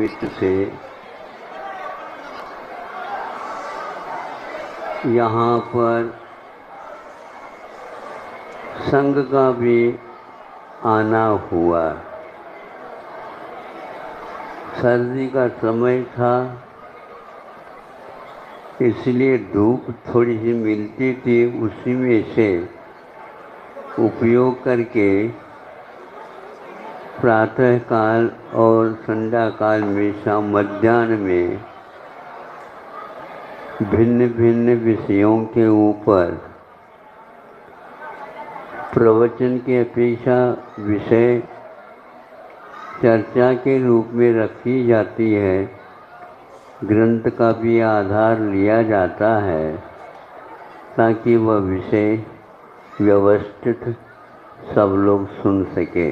निमित्त से यहाँ पर संघ का भी आना हुआ। सर्दी का समय था, इसलिए धूप थोड़ी सी मिलती थी, उसी में से उपयोग करके प्रातः काल और संध्या काल में शाम मध्याह्न में भिन्न भिन्न विषयों के ऊपर प्रवचन की अपेक्षा विषय चर्चा के रूप में रखी जाती है। ग्रंथ का भी आधार लिया जाता है ताकि वह विषय व्यवस्थित सब लोग सुन सके।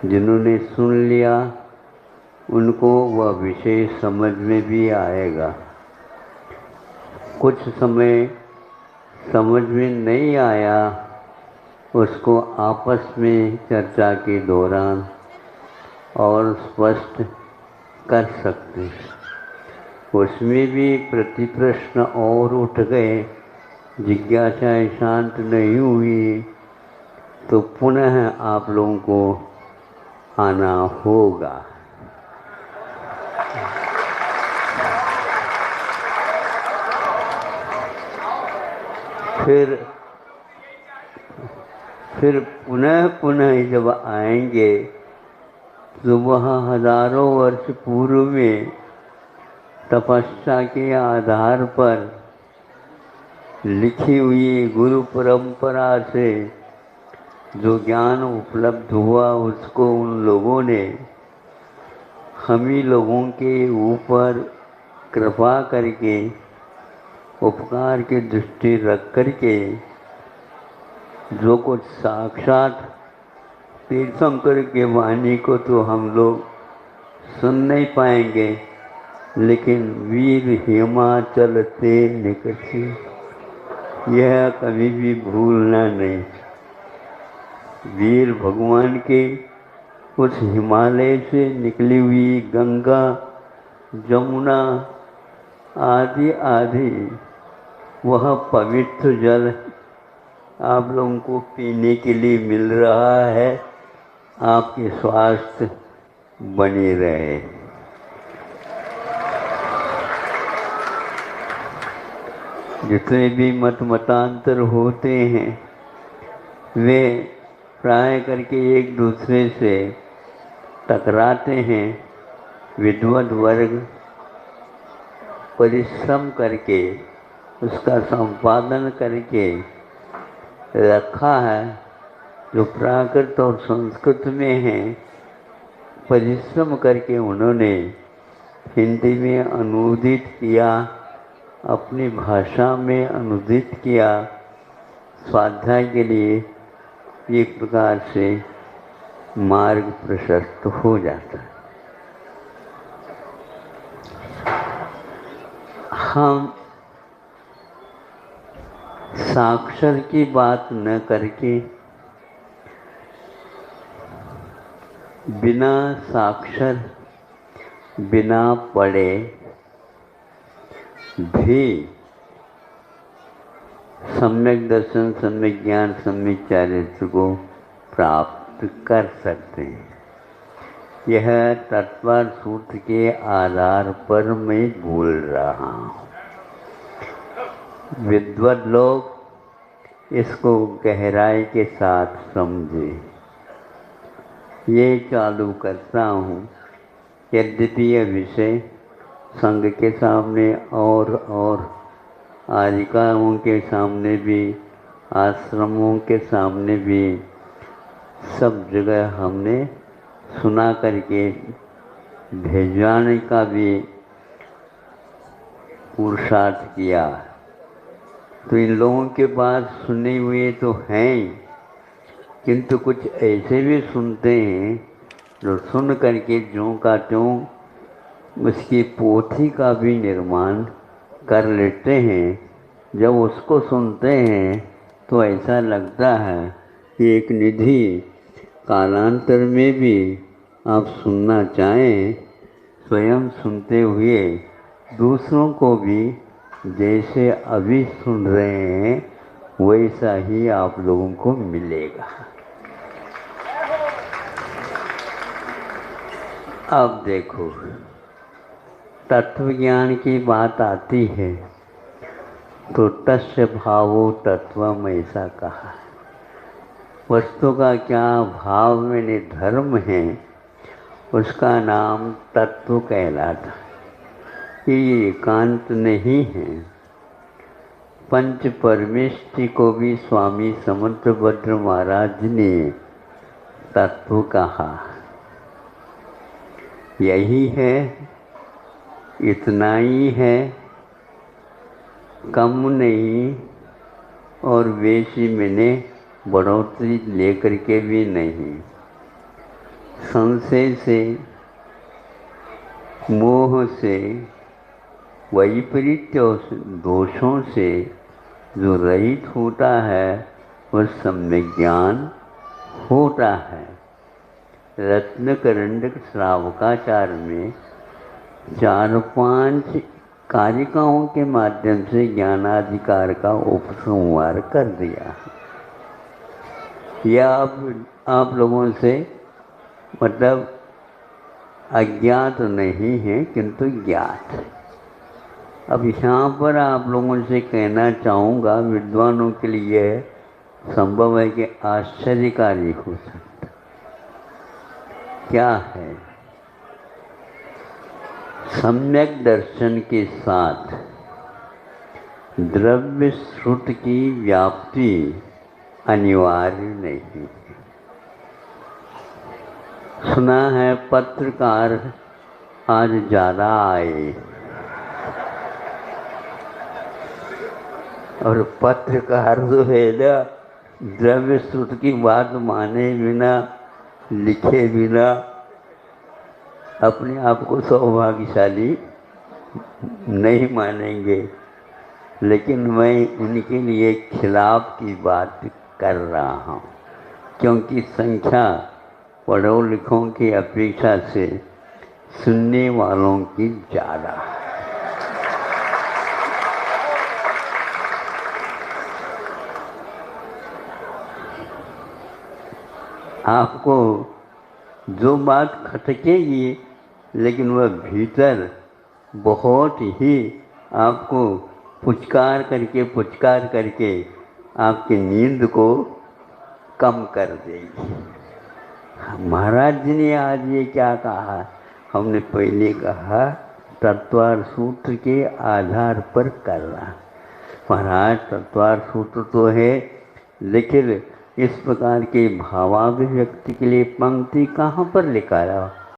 जिन्होंने सुन लिया उनको वह विषय समझ में भी आएगा। कुछ समय समझ में नहीं आया, उसको आपस में चर्चा के दौरान और स्पष्ट कर सकते हैं। उसमें भी प्रति प्रश्न और उठ गए, जिज्ञासाएं शांत नहीं हुई, तो पुनः आप लोगों को आना होगा। फिर पुनः जब आएंगे तो वह हजारों वर्ष पूर्व में तपस्या के आधार पर लिखी हुई गुरु परंपरा से जो ज्ञान उपलब्ध हुआ, उसको उन लोगों ने हम ही लोगों के ऊपर कृपा करके उपकार की दृष्टि रख करके जो कुछ साक्षात तीर्थंकर के वाणी को तो हम लोग सुन नहीं पाएंगे, लेकिन वीर हिमाचल ते निकटे, यह कभी भी भूलना नहीं। वीर भगवान के उस हिमालय से निकली हुई गंगा, जमुना आदि आदि वह पवित्र जल आप लोगों को पीने के लिए मिल रहा है। आपके स्वास्थ्य बने रहे। जितने भी मतांतर होते हैं वे प्राय करके एक दूसरे से टकराते हैं। विद्वत वर्ग परिश्रम करके उसका संपादन करके रखा है, जो प्राकृत और संस्कृत में है। परिश्रम करके उन्होंने हिंदी में अनुदित किया, अपनी भाषा में अनुदित किया। स्वाध्याय के लिए एक प्रकार से मार्ग प्रशस्त हो जाता है। हम साक्षर की बात न करके बिना साक्षर बिना पढ़े भी सम्यक दर्शन, सम्यक ज्ञान, सम्यक चारित्र को प्राप्त कर सकते हैं। यह तत्पर सूत्र के आधार पर मैं बोल रहा हूँ। विद्वत लोग इसको गहराई के साथ समझे। ये चालू करता हूँ। यद्यपि यह विषय संघ के सामने और आजिकाओं के सामने भी, आश्रमों के सामने भी, सब जगह हमने सुना करके भेजवाने का भी पुरुषार्थ किया। तो इन लोगों के पास सुने हुए तो हैं, किंतु कुछ ऐसे भी सुनते हैं जो सुन करके ज्यों का त्यों उसकी पोथी का भी निर्माण कर लेते हैं। जब उसको सुनते हैं तो ऐसा लगता है कि एक निधि कालांतर में भी आप सुनना चाहें स्वयं सुनते हुए दूसरों को भी जैसे अभी सुन रहे हैं वैसा ही आप लोगों को मिलेगा। अब देखो, तत्व ज्ञान की बात आती है तो तस्य भावो तत्वम ऐसा कहा। वस्तु का क्या भाव में धर्म है उसका नाम तत्व कहलाता। ये एकांत नहीं है। पंच परमेष्टि को भी स्वामी समर्थभद्र महाराज ने तत्व कहा। यही है, इतना ही है, कम नहीं और बेशी मैंने बढ़ोतरी लेकर के भी नहीं। संशय से, मोह से, वैपरीत्य दोषों से जो रहित होता है वह सम्यक ज्ञान होता है। रत्नकरंडक श्रावकाचार में 4-5 कारिकाओं के माध्यम से ज्ञानाधिकार का उपसंहार कर दिया। यह आप लोगों से मतलब अज्ञात नहीं है किंतु ज्ञात है। अब यहाँ पर आप लोगों से कहना चाहूँगा, विद्वानों के लिए संभव है कि आश्चर्यकारी हो सकता। क्या है? सम्यक दर्शन के साथ द्रव्य श्रुत की व्याप्ति अनिवार्य नहीं है। सुना है पत्रकार आज ज़्यादा आए और पत्रकार जो है ना द्रव्य श्रुत की बात माने बिना, लिखे बिना अपने आप को सौभाग्यशाली नहीं मानेंगे। लेकिन मैं उनके लिए खिलाफ की बात कर रहा हूँ, क्योंकि संख्या पढ़ो लिखों की अपेक्षा से सुनने वालों की ज़्यादा है। आपको जो बात खटकेगी लेकिन वह भीतर बहुत ही आपको पुचकार करके आपकी नींद को कम कर देगी। महाराज जी ने आज ये क्या कहा? हमने पहले कहा तत्वार सूत्र के आधार पर करना। महाराज तत्वार सूत्र तो है, लेकिन इस प्रकार के भावाभिव्यक्ति के लिए पंक्ति कहाँ पर लिखा है?